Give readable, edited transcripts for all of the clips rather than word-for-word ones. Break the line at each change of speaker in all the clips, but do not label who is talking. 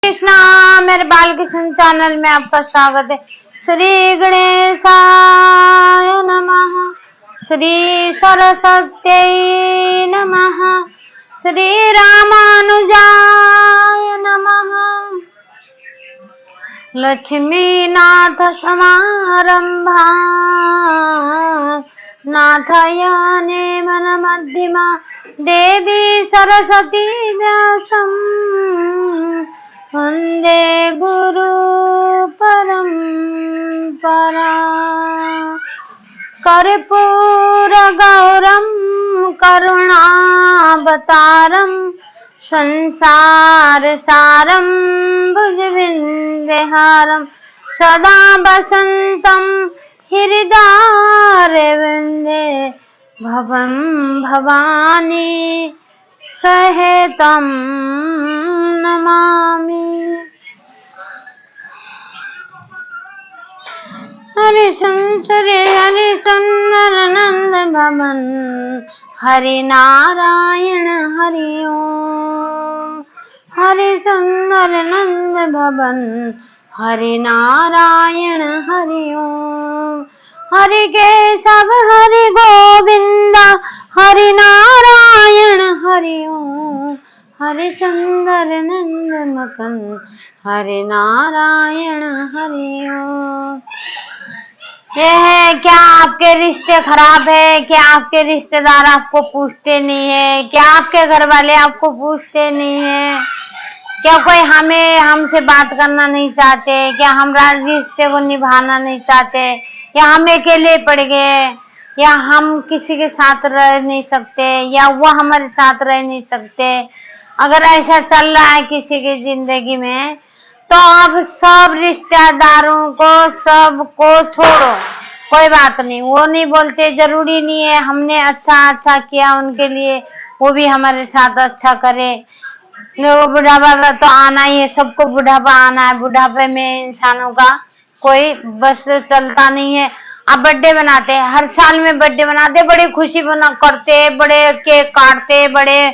कृष्णा, मेरे बालकृष्ण चैनल में आपका स्वागत है। श्री गणेशाय नमः, श्री सरस्वत्यै नमः, श्री रामानुजाय नमः। लक्ष्मीनाथ समारंभा नाथयाने मन मध्यमा, देवी सरस्वती व्यासं वंदे गुरु परंपरा। कर्पूर गौरम करुणावतारम, संसार सारम भुजविंदहारम, सदा वसंतम हृदयारविंदे, भवं भवानी सहितं नमामि। हरिशंकर हरिशंकर नंद भवन, हरि नारायण हरि ओम। हरिशंकर नंद भवन, हरि नारायण हरि ओम। हरि केशव हरि गोविंद, हरि नारायण हरि ओम। हरि सुंदर नंद मकंद, हरि नारायण हरि ओम। ये है क्या आपके रिश्ते खराब है? क्या आपके रिश्तेदार आपको पूछते नहीं है? क्या आपके घर वाले आपको पूछते नहीं है? क्या कोई हमसे बात करना नहीं चाहते? क्या हम रिश्ते को निभाना नहीं चाहते? या हम अकेले पड़ गए? या हम किसी के साथ रह नहीं सकते? या वो हमारे साथ रह नहीं सकते? अगर ऐसा चल रहा है किसी की जिंदगी में, तो अब सब रिश्तेदारों को सबको छोड़ो, कोई बात नहीं। वो नहीं बोलते, जरूरी नहीं है हमने अच्छा किया उनके लिए वो भी हमारे साथ अच्छा करे। वो बुढ़ापा तो आना ही है, सबको बुढ़ापा आना है। बुढ़ापे में इंसानों का कोई बस चलता नहीं है। अब बर्थडे बनाते हैं, हर साल में बर्थडे बनाते, बड़ी खुशी करते, बड़े केक काटते, बड़े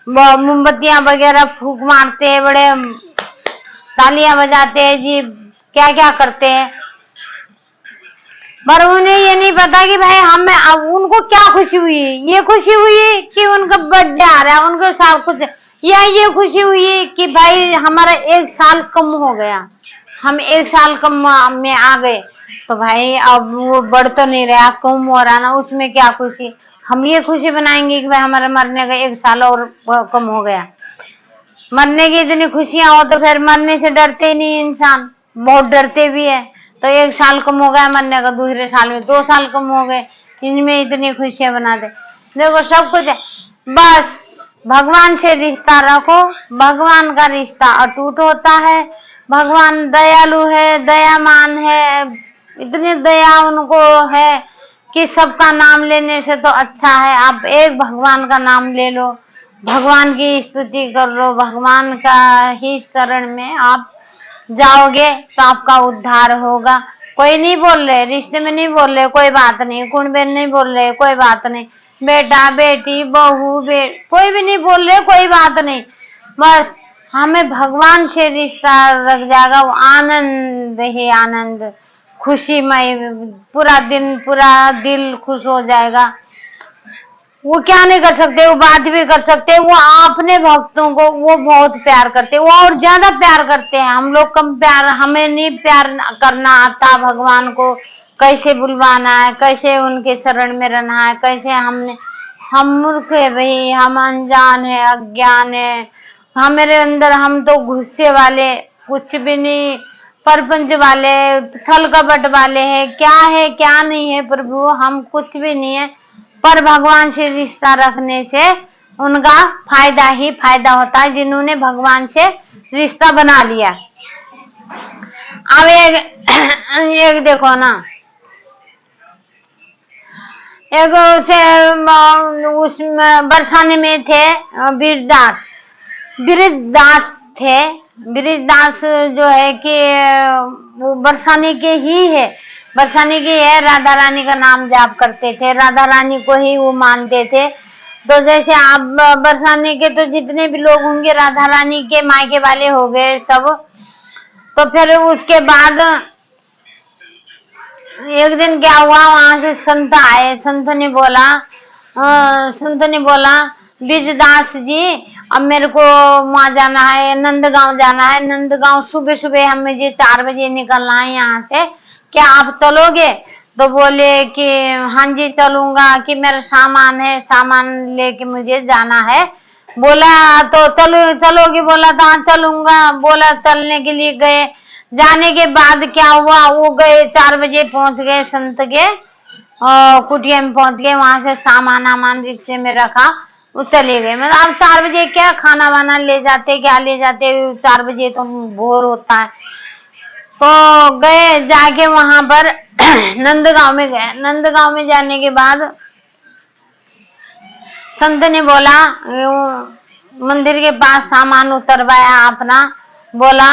मोमबत्तियां वगैरह फूंक मारते, बड़े तालियां बजाते हैं जी, क्या क्या करते हैं। पर उन्हें ये नहीं पता कि भाई अब उनको क्या खुशी हुई। ये खुशी हुई कि उनका बर्थडे आ रहा है, उनको सब कुछ, या ये खुशी हुई कि भाई हमारा 1 साल कम हो गया, हम 1 साल कम में आ गए। तो भाई अब वो बढ़ तो नहीं रहा, कम हो रहा ना, उसमें क्या खुशी। हम ये खुशी बनाएंगे कि भाई हमारा मरने का 1 साल और कम हो गया। मरने की इतनी खुशियां हो तो फिर मरने से डरते ही नहीं इंसान, बहुत डरते भी है। तो 1 साल कम हो गया मरने का, दूसरे साल में 2 साल कम हो गए, इनमें इतनी खुशियां बना दे। देखो सब कुछ है, बस भगवान से रिश्ता रखो। भगवान का रिश्ता अटूट होता है। भगवान दयालु है, दयामान है, इतनी दया उनको है कि सबका नाम लेने से तो अच्छा है आप एक भगवान का नाम ले लो, भगवान की स्तुति कर लो, भगवान का ही शरण में आप जाओगे तो आपका उद्धार होगा। कोई नहीं बोल रहे, रिश्ते में नहीं बोल रहे, कोई बात नहीं। कुंडे नहीं बोल रहे, कोई बात नहीं। बेटा बेटी बहू कोई भी नहीं बोल रहे, कोई बात नहीं। बस हमें भगवान से रिश्ता रख जाएगा, वो आनंद ही आनंद, खुशीमय, पूरा दिन पूरा दिल खुश हो जाएगा। वो क्या नहीं कर सकते, वो बात भी कर सकते। वो अपने भक्तों को वो बहुत प्यार करते, वो और ज्यादा प्यार करते हैं। हम लोग कम प्यार, हमें नहीं प्यार करना आता भगवान को, कैसे बुलवाना है, कैसे उनके शरण में रहना है, कैसे हम मूर्ख है भाई, हम अनजान है, अज्ञान है हमारे अंदर। हम तो गुस्से वाले, कुछ भी नहीं, परपंच वाले, छल कपट वाले हैं। क्या है क्या नहीं है प्रभु, हम कुछ भी नहीं है। पर भगवान से रिश्ता रखने से उनका फायदा ही फायदा होता है, जिन्होंने भगवान से रिश्ता बना लिया। अब एक देखो ना, एक उसमें बरसाने में थे ब्रिजदास थे। ब्रिजदास जो है कि वो बरसाने के ही है, बरसाने की है। राधा रानी का नाम जाप करते थे, राधा रानी को ही वो मानते थे। तो जैसे आप बरसाने के तो जितने भी लोग होंगे राधा रानी के मायके वाले हो गए सब। तो फिर उसके बाद एक दिन क्या हुआ, वहां से संत आए। संत ने बोला बीजदास जी, अब मेरे को वहां जाना है, नंदगांव जाना है। नंदगांव सुबह सुबह हमें मुझे 4 बजे निकलना है यहाँ से, क्या आप चलोगे? तो बोले कि हाँ जी चलूंगा, कि मेरा सामान है, सामान लेके मुझे जाना है। बोला तो चलोगे? बोला तो हाँ चलूंगा। बोला चलने के लिए गए। जाने के बाद क्या हुआ, वो गए 4 बजे पहुंच गए संत के कुटिया में पहुंच गए। वहां से सामान रिक्शे में रखा, वो चले गए। मतलब अब 4 बजे क्या खाना वाना ले जाते, क्या ले जाते, 4 बजे तो भोर होता है। तो गए, जाके वहां पर नंदगांव में गए। नंदगांव में जाने के बाद संत ने बोला, मंदिर के पास सामान उतरवाया अपना। बोला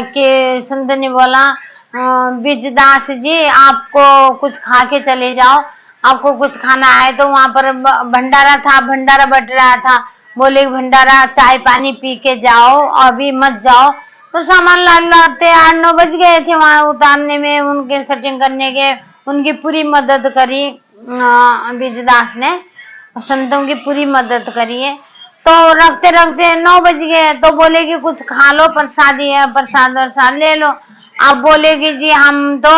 कि संत ने बोला बीजदास जी, आपको कुछ खा के चले जाओ, आपको कुछ खाना है। तो वहां पर भंडारा था, भंडारा बट रहा था। बोले भंडारा चाय पानी पी के जाओ, अभी मत जाओ। तो सामान लाते 8-9 बज गए थे वहां उतारने में, उनके सेटिंग करने के। उनकी पूरी मदद करी बीजदास ने, संतों की पूरी मदद करी है। तो रखते रखते 9 बज गए। तो बोले कि कुछ खा लो, प्रसादी है, प्रसाद वरसाद ले लो। अब बोले कि जी हम तो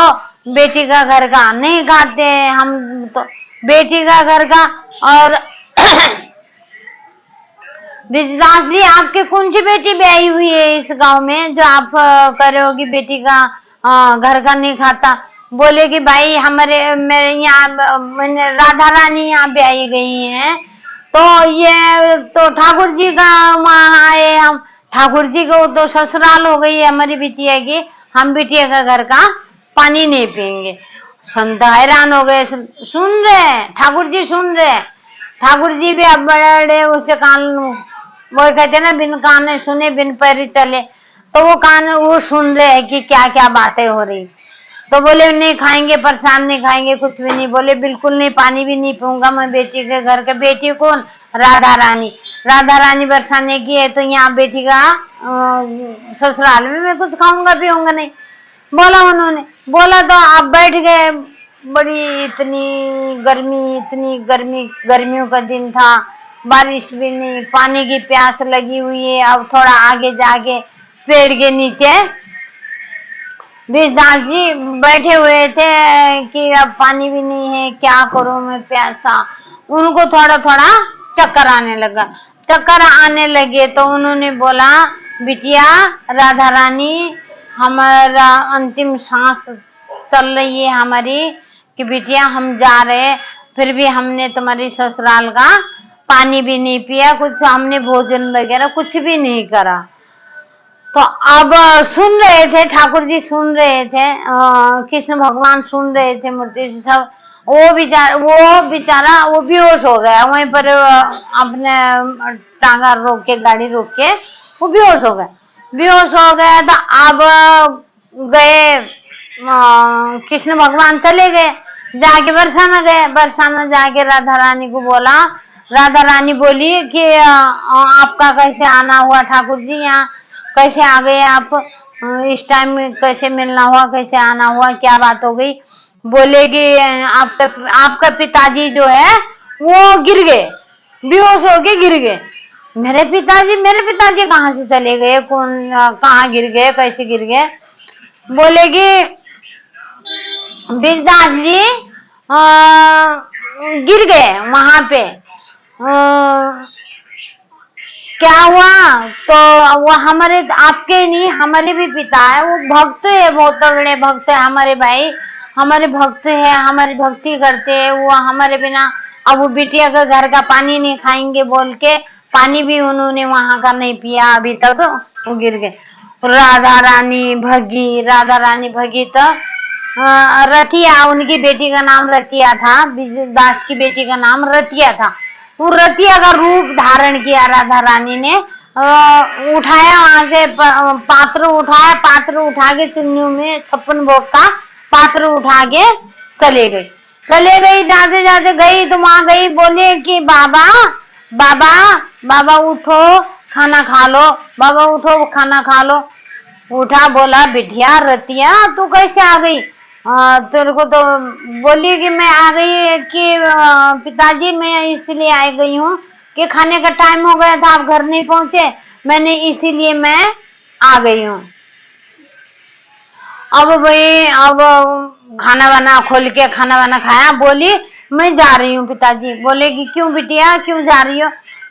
बेटी का घर का नहीं खाते, हम तो बेटी का घर का। और विजदास जी, आपके कौन सी बेटी ब्याही हुई है इस गांव में, जो आप कह रहे हो कि बेटी का घर का नहीं खाता? बोले कि भाई मेरे यहाँ राधा रानी यहाँ ब्याही गई हैं। तो ये तो ठाकुर जी का वहाँ आए हम, ठाकुर जी को तो ससुराल हो गई है हमारी बिटिया की, हम बिटिया का घर का पानी नहीं पियेंगे। संत हैरान हो गए, सुन रहे ठाकुर जी, सुन रहे। ठाकुर जी भी अब बड़े उसे कान, वो कहते ना बिन कान सुने बिन पैर चले। तो वो कान वो सुन रहे हैं कि क्या क्या बातें हो रही। तो बोले नहीं खाएंगे, प्रसाद नहीं खाएंगे, कुछ भी नहीं। बोले बिल्कुल नहीं, पानी भी नहीं पीऊंगा मैं बेटी के घर के। बेटी कौन? राधा रानी। राधा रानी बरसाने की है, तो यहाँ बेटी का ससुराल में मैं कुछ खाऊंगा पीऊंगा नहीं, बोला उन्होंने। बोला तो आप बैठ गए। बड़ी इतनी गर्मी, गर्मियों का दिन था, बारिश भी नहीं, पानी की प्यास लगी हुई है। अब थोड़ा आगे जाके पेड़ के नीचे बीजदास जी बैठे हुए थे कि अब पानी भी नहीं है, क्या करूं मैं प्यासा। उनको थोड़ा थोड़ा चक्कर आने लगा। चक्कर आने लगे तो उन्होंने बोला बिटिया राधा रानी, हमारा अंतिम सांस चल रही है हमारी, कि बिटिया हम जा रहे, फिर भी हमने तुम्हारी ससुराल का पानी भी नहीं पिया, कुछ हमने भोजन वगैरह कुछ भी नहीं करा। तो अब सुन रहे थे ठाकुर जी, सुन रहे थे कृष्ण भगवान सुन रहे थे मूर्ति से सब। वो बेचारा वो बेहोश हो गया वहीं पर, अपने टांगा रोक के, गाड़ी रोक के वो बेहोश हो गया। बेहोश हो गया तो अब गए कृष्ण भगवान चले गए, जाके बरसाना गए। बरसाना जाके राधा रानी को बोला। राधा रानी बोली कि आपका कैसे आना हुआ ठाकुर जी, यहाँ कैसे आ गए आप, इस टाइम में कैसे मिलना हुआ, कैसे आना हुआ, क्या बात हो गई? बोले कि आपका पिताजी जो है वो गिर गए, बेहोश होके गिर गए। मेरे पिताजी कहाँ से चले गए, कौन कहाँ गिर गए, कैसे गिर गए? बोले कि बीजदास जी गिर गए वहां पे। क्या हुआ? तो वो हमारे, आपके नहीं हमारे भी पिता है, वो भक्त है, बहुत तगड़े भक्त है हमारे भाई, हमारे भक्त है, हमारी भक्ति करते हैं वो हमारे बिना। अब वो बिटिया का घर का पानी नहीं खाएंगे बोल के, पानी भी उन्होंने वहां का नहीं पिया अभी तक, वो गिर गए। राधा रानी भगी तो रतिया, उनकी बेटी का नाम रतिया था, दास की बेटी का नाम रतिया था। वो रतिया का रूप धारण किया राधा रानी ने। उठाया वहां से पात्र उठाया, पात्र उठा के चुन्नियों में 56 भोग का पात्र उठा के चले गए। चले गई, जाते जाते गई तो वहां गई, बोले कि बाबा बाबा बाबा उठो खाना खा लो, बाबा उठो खाना खा लो। उठा, बोला बिटिया रतिया तू कैसे आ गई? तेरे को तो बोली कि मैं आ गई कि पिताजी मैं इसलिए आ गई हूँ कि खाने का टाइम हो गया था, आप घर नहीं पहुंचे, मैंने इसीलिए मैं आ गई हूँ। अब वही अब खाना वाना खोल के खाना वाना खाया, बोली मैं जा रही हूँ पिताजी। बोले कि क्यों बिटिया क्यों जा रही हो?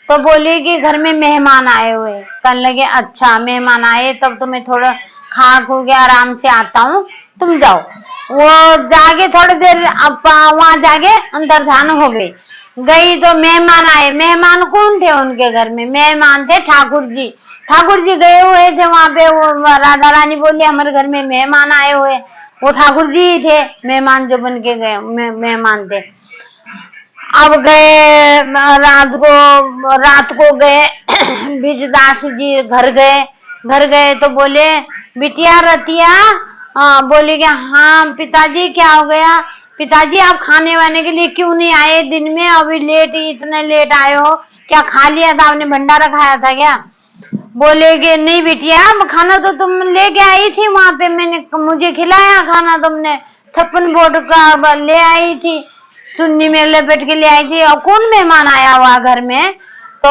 तो बोली कि घर में मेहमान आए हुए। कहने लगे अच्छा मेहमान आए, तब तो मैं थोड़ा खा खू के आराम से आता हूँ, तुम जाओ। वो जाके थोड़ी देर अब वहां जाके अंदर ध्यान हो गई। गई तो मेहमान आए। मेहमान कौन थे उनके घर में? मेहमान थे ठाकुर जी। ठाकुर जी गए हुए थे वहां पे। वो राधा रानी बोली हमारे घर में मेहमान आए हुए। वो ठाकुर जी ही थे मेहमान जो बन के गए मेहमान थे। अब गए रात को गए बीजदास जी घर गए। घर गए तो बोले बिटिया रतिया, बोले कि हाँ पिताजी क्या हो गया? पिताजी आप खाने वाने के लिए क्यों नहीं आए दिन में? अभी लेट इतने लेट आए हो, क्या खा लिया था आपने? भंडारा खाया था क्या? बोले कि नहीं बिटिया खाना तो तुम लेके आई थी वहां पे, मैंने मुझे खिलाया खाना तुमने, 56 बोर्ड का ले आई थी, चुन्नी में लपेट के ले आई थी। और कौन मेहमान आया हुआ घर में? तो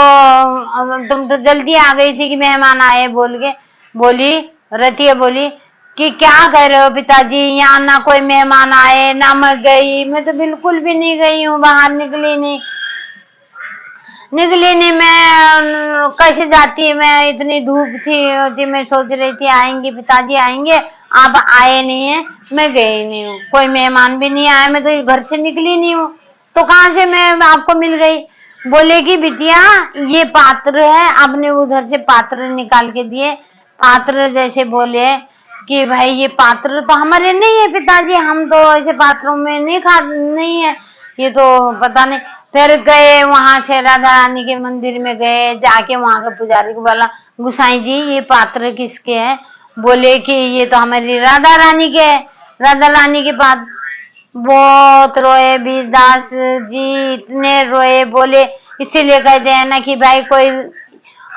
तुम तो जल्दी आ गई थी कि मेहमान आए बोल के। बोली रतिया बोली कि क्या कह रहे हो पिताजी, यहाँ ना कोई मेहमान आए ना मैं गई, मैं तो बिल्कुल भी नहीं गई हूँ, बाहर निकली नहीं मैं कैसे जाती है? मैं इतनी धूप थी मैं सोच रही थी आएंगे पिताजी आएंगे, आप आए नहीं है, मैं गई नहीं हूँ, कोई मेहमान भी नहीं आया, मैं तो घर से निकली नहीं हूँ, तो कहाँ से मैं आपको मिल गई? बोले कि बिटिया ये पात्र है, आपने उधर से पात्र निकाल के दिए। पात्र जैसे बोले कि भाई ये पात्र तो हमारे नहीं है पिताजी, हम तो ऐसे पात्रों में नहीं है, ये तो पता नहीं। फिर गए वहां से राधा रानी के मंदिर में गए, जाके वहां के पुजारी को बोला गुसाई जी ये पात्र किसके हैं? बोले कि ये तो हमारी राधा रानी के है। राधा रानी के पास बहुत रोए बीरदास जी, इतने रोए, बोले इसीलिए कहते हैं ना कि भाई कोई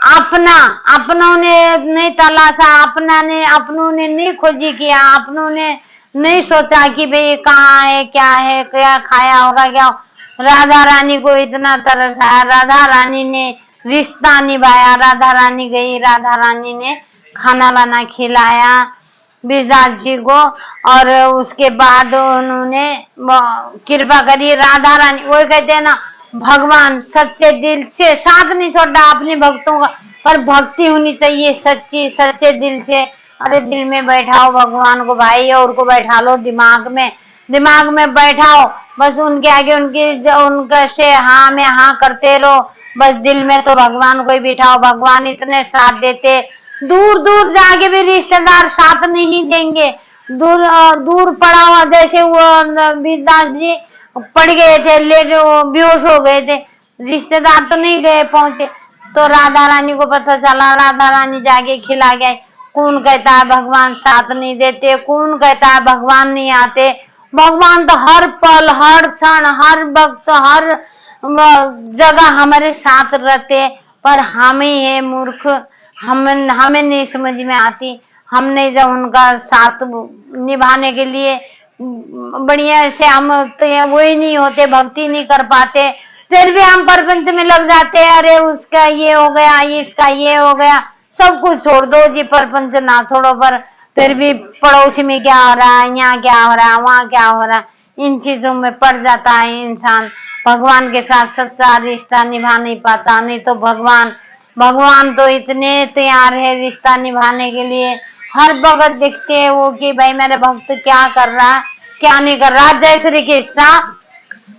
अपनों ने नहीं तलाशा, अपनों ने नहीं खोजी किया, अपनों ने नहीं सोचा कि भाई कहाँ है क्या खाया होगा क्या। राधा रानी को इतना तरस आया, राधा रानी ने रिश्ता निभाया, राधा रानी गई, राधा रानी ने खाना वाना खिलाया विजदास जी को। और उसके बाद उन्होंने कृपा करी राधा रानी। वो कहते हैं ना भगवान सच्चे दिल से साथ नहीं छोड़ा अपने भक्तों का, पर भक्ति होनी चाहिए सच्ची, सच्चे दिल से। अरे दिल में बैठाओ भगवान को भाई, और को बैठा लो दिमाग में बैठाओ, बस उनके आगे उनके से हाँ में हाँ करते रहो, बस दिल में तो भगवान को ही बिठाओ, भगवान इतने साथ देते। दूर दूर जाके भी रिश्तेदार साथ नहीं देंगे। दूर पड़ा हुआ, जैसे वो बीरदास जी पड़ गए थे, लेट बेहोश हो गए थे, रिश्तेदार तो नहीं गए पहुंचे। तो राधा रानी को पता चला, राधा रानी जाके खिला गए। कौन कहता है भगवान साथ नहीं देते? कौन कहता है भगवान नहीं आते? भगवान तो हर पल हर क्षण हर वक्त हर जगह हमारे साथ रहते, पर हम ही है मूर्ख, हमें नहीं समझ में आती। हमने जब उनका साथ निभाने के लिए बढ़िया से हम तो वो ही नहीं होते, भक्ति नहीं कर पाते, फिर भी हम प्रपंच में लग जाते हैं। अरे उसका ये हो गया, इसका ये हो गया, सब कुछ छोड़ दो जी, प्रपंच ना छोड़ो, पर फिर भी पड़ोसी में क्या हो रहा है, यहाँ क्या हो रहा है, वहाँ क्या हो रहा है, इन चीजों में पड़ जाता है इंसान। भगवान के साथ सच्चा रिश्ता निभा नहीं पाता। नहीं तो भगवान तो इतने तैयार है रिश्ता निभाने के लिए, हर वक्त देखते हैं वो कि भाई मेरे भक्त क्या कर रहा है क्या नहीं कर रहा। जय श्री कृष्णा।